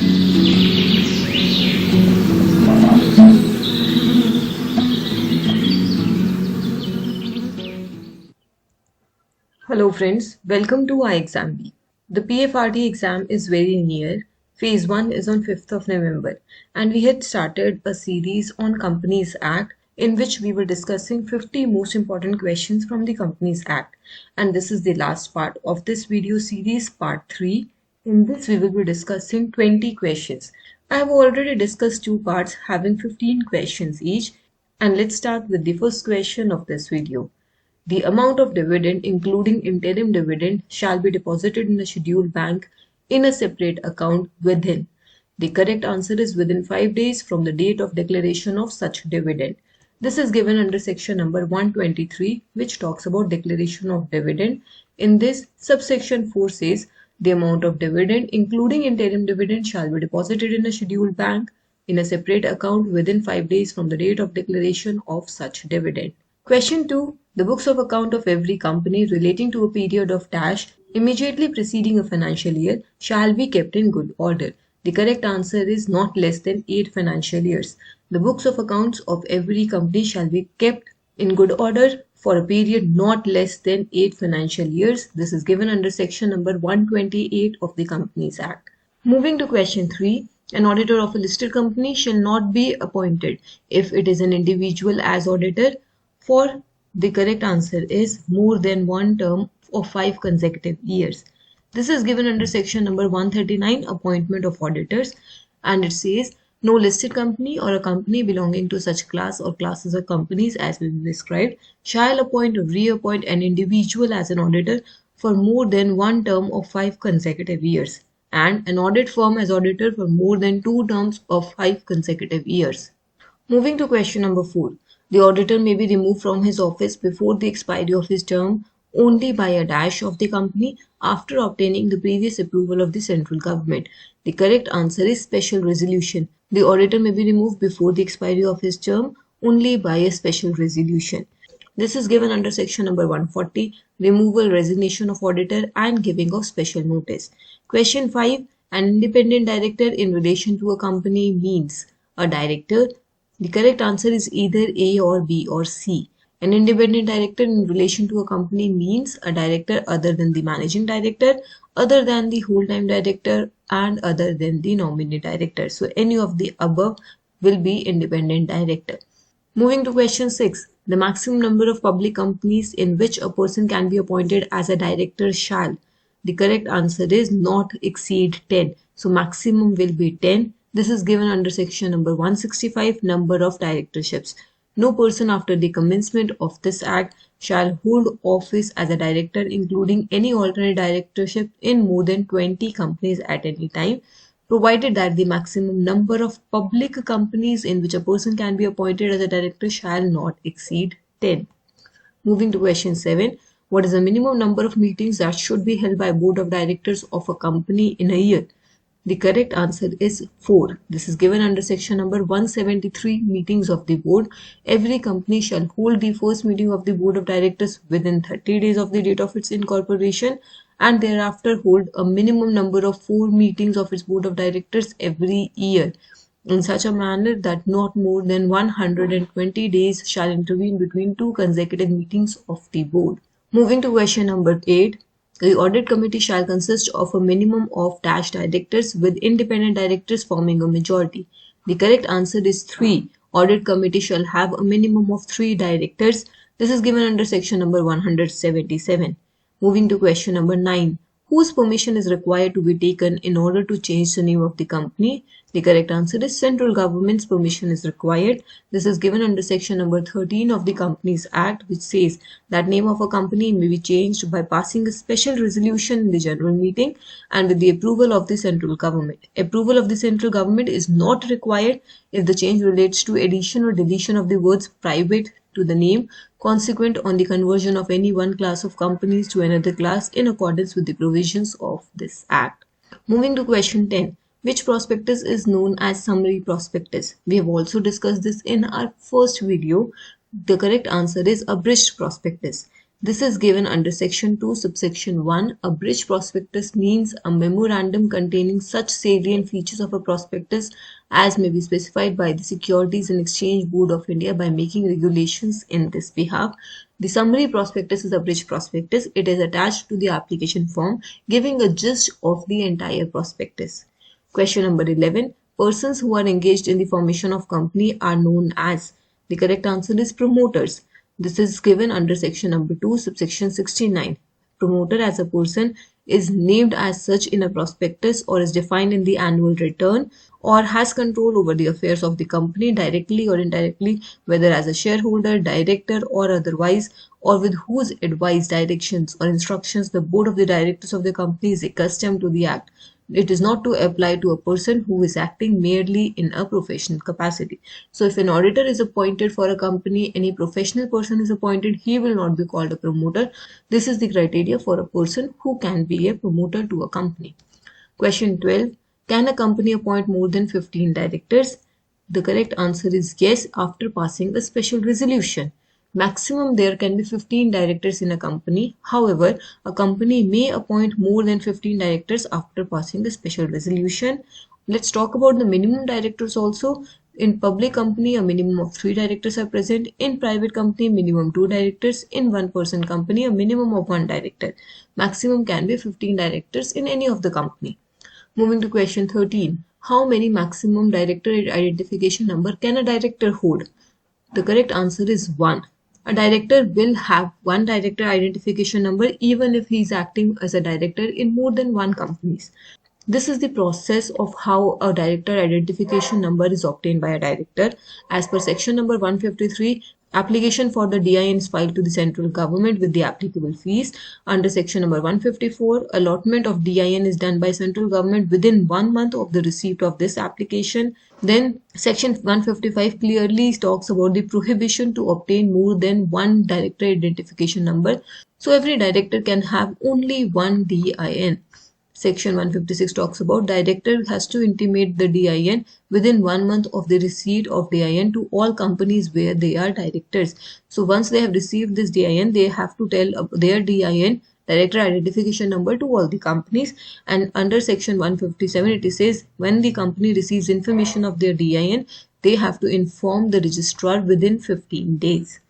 Hello friends, welcome to ixamBee. The PFRDA exam is very near. Phase I is on 5th of November and we had started a series on Companies Act in which we were discussing 50 most important questions from the Companies Act, and this is the last part of this video series, part 3. In this we will be discussing 20 questions. I have already discussed two parts having 15 questions each, and let's start with the first question of this video. The amount of dividend, including interim dividend, shall be deposited in a scheduled bank in a separate account within. The correct answer is within 5 days from the date of declaration of such dividend. This is given under section number 123, which talks about declaration of dividend. In this, subsection 4 says the amount of dividend, including interim dividend, shall be deposited in a scheduled bank in a separate account within 5 days from the date of declaration of such dividend. Question 2. The books of account of every company relating to a period of dash immediately preceding a financial year shall be kept in good order. The correct answer is not less than 8 financial years. The books of accounts of every company shall be kept in good order for a period not less than 8 financial years. This is given under section number 128 of the Companies Act. Moving to question 3. An auditor of a listed company shall not be appointed if it is an individual as auditor for the correct answer is more than one term of 5 consecutive years. This is given under section number 139, appointment of auditors, and it says no listed company or a company belonging to such class or classes of companies as will be described shall appoint or reappoint an individual as an auditor for more than one term of 5 consecutive years, and an audit firm as auditor for more than 2 terms of 5 consecutive years. Moving to question number 4. The auditor may be removed from his office before the expiry of his term only by a dash of the company after obtaining the previous approval of the central government. The correct answer is special resolution. The auditor may be removed before the expiry of his term only by a special resolution. This is given under section number 140, removal, resignation of auditor and giving of special notice. Question 5. An independent director in relation to a company means a director. The correct answer is either A or B or C. An independent director in relation to a company means a director other than the managing director, other than the whole-time director, and other than the nominee director. So any of the above will be independent director. Moving to question 6. The maximum number of public companies in which a person can be appointed as a director shall. The correct answer is not exceed 10. So maximum will be 10. This is given under section number 165, number of directorships. No person after the commencement of this act shall hold office as a director, including any alternate directorship, in more than 20 companies at any time, provided that the maximum number of public companies in which a person can be appointed as a director shall not exceed 10. Moving to question 7. What is the minimum number of meetings that should be held by a board of directors of a company in a year? The correct answer is 4. This is given under section number 173, meetings of the board. Every company shall hold the first meeting of the board of directors within 30 days of the date of its incorporation and thereafter hold a minimum number of 4 meetings of its board of directors every year in such a manner that not more than 120 days shall intervene between 2 consecutive meetings of the board. Moving to question number 8. The audit committee shall consist of a minimum of dash directors with independent directors forming a majority. The correct answer is 3. Audit committee shall have a minimum of 3 directors. This is given under section number 177. Moving to question number 9. Whose permission is required to be taken in order to change the name of the company? The correct answer is central government's permission is required. This is given under section number 13 of the Companies Act, which says that name of a company may be changed by passing a special resolution in the general meeting and with the approval of the central government. Approval of the central government is not required if the change relates to addition or deletion of the words private to the name consequent on the conversion of any one class of companies to another class in accordance with the provisions of this Act. Moving to question 10. Which prospectus is known as summary prospectus? We have also discussed this in our first video. The correct answer is abridged prospectus. This is given under Section 2, subsection 1. A bridge prospectus means a memorandum containing such salient features of a prospectus as may be specified by the Securities and Exchange Board of India by making regulations in this behalf. The summary prospectus is a bridge prospectus. It is attached to the application form, giving a gist of the entire prospectus. Question number 11. Persons who are engaged in the formation of company are known as. The correct answer is promoters. This is given under section number 2, subsection 69. Promoter as a person is named as such in a prospectus or is defined in the annual return or has control over the affairs of the company directly or indirectly, whether as a shareholder, director or otherwise, or with whose advice, directions or instructions the board of the directors of the company is accustomed to the act. It is not to apply to a person who is acting merely in a professional capacity. So if an auditor is appointed for a company, any professional person is appointed, he will not be called a promoter. This is the criteria for a person who can be a promoter to a company. Question 12. Can a company appoint more than 15 directors? The correct answer is yes, after passing a special resolution. Maximum there can be 15 directors in a company. However, a company may appoint more than 15 directors after passing a special resolution. Let's talk about the minimum directors also. In public company, a minimum of 3 directors are present. In private company, minimum 2 directors. In one-person company, a minimum of 1 director. Maximum can be 15 directors in any of the company. Moving to question 13. How many maximum director identification number can a director hold? The correct answer is 1. A director will have 1 director identification number even if he is acting as a director in more than 1 companies. This is the process of how a director identification number is obtained by a director. As per section number 153, application for the DIN is filed to the central government with the applicable fees. Under section number 154, allotment of DIN is done by central government within 1 month of the receipt of this application. Then section 155 clearly talks about the prohibition to obtain more than 1 director identification number. So every director can have only 1 DIN. Section 156 talks about director has to intimate the DIN within 1 month of the receipt of DIN to all companies where they are directors. So once they have received this DIN, they have to tell their DIN, director identification number, to all the companies. And under section 157 it says when the company receives information of their DIN, they have to inform the registrar within 15 days.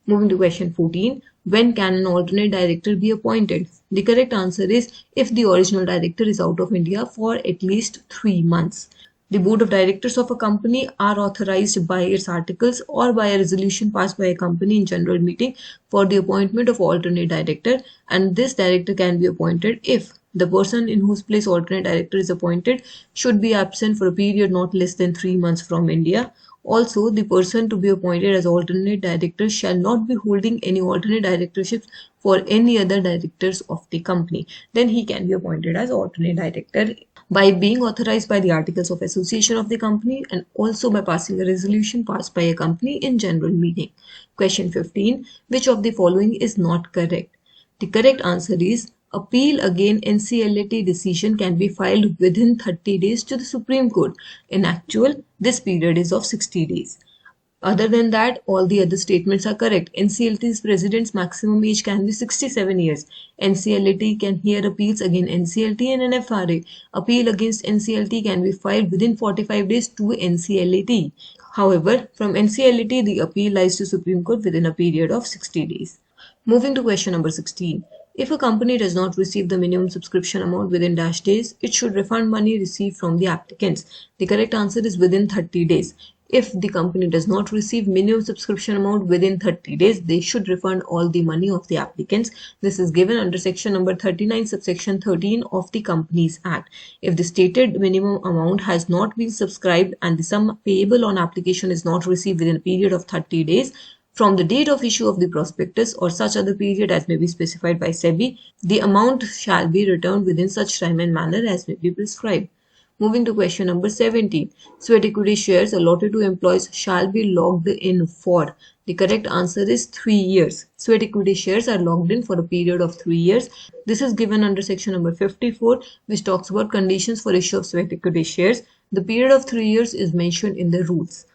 Moving to question 14. When can an alternate director be appointed? The correct answer is if the original director is out of India for at least 3 months. The board of directors of a company are authorized by its articles or by a resolution passed by a company in general meeting for the appointment of alternate director, and this director can be appointed if the person in whose place alternate director is appointed should be absent for a period not less than 3 months from India. Also, the person to be appointed as alternate director shall not be holding any alternate directorships for any other directors of the company. Then he can be appointed as alternate director by being authorized by the articles of association of the company and also by passing a resolution passed by a company in general meeting. Question 15. Which of the following is not correct? The correct answer is appeal against NCLAT decision can be filed within 30 days to the Supreme Court. In actual, this period is of 60 days. Other than that, all the other statements are correct. NCLT's president's maximum age can be 67 years. NCLAT can hear appeals against NCLT and NFRA. Appeal against NCLT can be filed within 45 days to NCLAT. However, from NCLAT, the appeal lies to Supreme Court within a period of 60 days. Moving to question number 16. If a company does not receive the minimum subscription amount within dash days, it should refund money received from the applicants. The correct answer is within 30 days. If the company does not receive minimum subscription amount within 30 days, they should refund all the money of the applicants. This is given under section number 39, subsection 13 of the Companies Act. If the stated minimum amount has not been subscribed and the sum payable on application is not received within a period of 30 days, from the date of issue of the prospectus or such other period as may be specified by SEBI, the amount shall be returned within such time and manner as may be prescribed. Moving to question number 17. Sweat equity shares allotted to employees shall be logged in for. The correct answer is 3 years. Sweat equity shares are logged in for a period of 3 years. This is given under section number 54, which talks about conditions for issue of sweat equity shares. The period of 3 years is mentioned in the rules.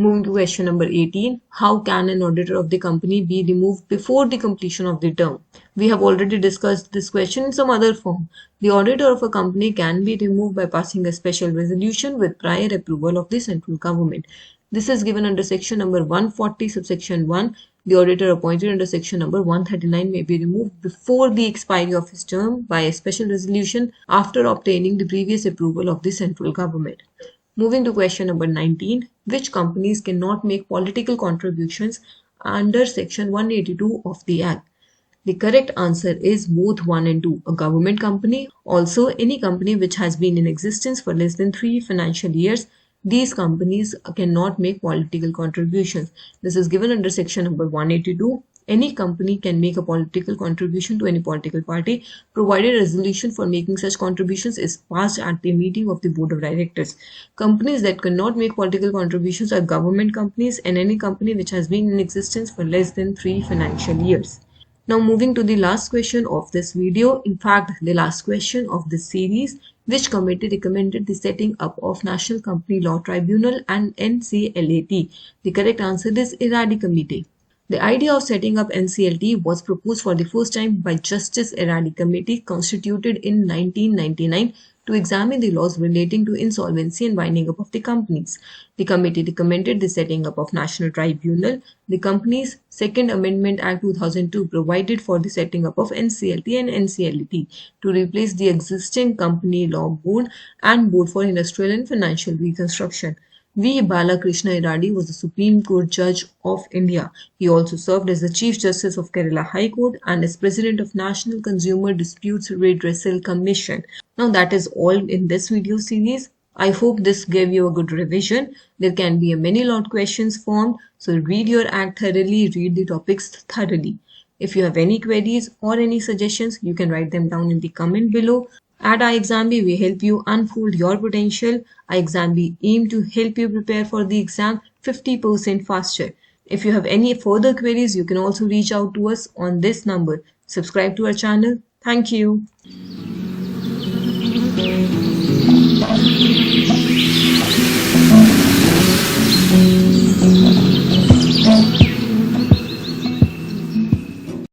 Moving to question number 18, how can an auditor of the company be removed before the completion of the term? We have already discussed this question in some other form. The auditor of a company can be removed by passing a special resolution with prior approval of the central government. This is given under section number 140 subsection 1. The auditor appointed under section number 139 may be removed before the expiry of his term by a special resolution after obtaining the previous approval of the central government. Moving to question number 19, which companies cannot make political contributions under section 182 of the Act? The correct answer is both 1 and 2. A government company, also any company which has been in existence for less than 3 financial years. These companies cannot make political contributions. This is given under section number 182. Any company can make a political contribution to any political party, provided a resolution for making such contributions is passed at the meeting of the board of directors. Companies that cannot make political contributions are government companies and any company which has been in existence for less than 3 financial years. Now moving to the last question of this video, in fact the last question of this series, which committee recommended the setting up of National Company Law Tribunal and NCLAT? The correct answer is Audit Committee. The idea of setting up NCLT was proposed for the first time by Justice Audit Committee constituted in 1999 to examine the laws relating to insolvency and winding up of the companies. The committee recommended the setting up of National Tribunal. The Companies Second Amendment Act 2002 provided for the setting up of NCLT and NCLT to replace the existing Company Law Board and Board for Industrial and Financial Reconstruction. V. Balakrishna Iradi was the Supreme Court Judge of India. He also served as the Chief Justice of Kerala High Court and as President of National Consumer Disputes Redressal Commission. Now that is all in this video series. I hope this gave you a good revision. There can be a many lot questions formed, so read your act thoroughly, read the topics thoroughly. If you have any queries or any suggestions, you can write them down in the comment below. At ixamBee, we help you unfold your potential. ixamBee aim to help you prepare for the exam 50% faster. If you have any further queries, you can also reach out to us on this number. Subscribe to our channel. Thank you.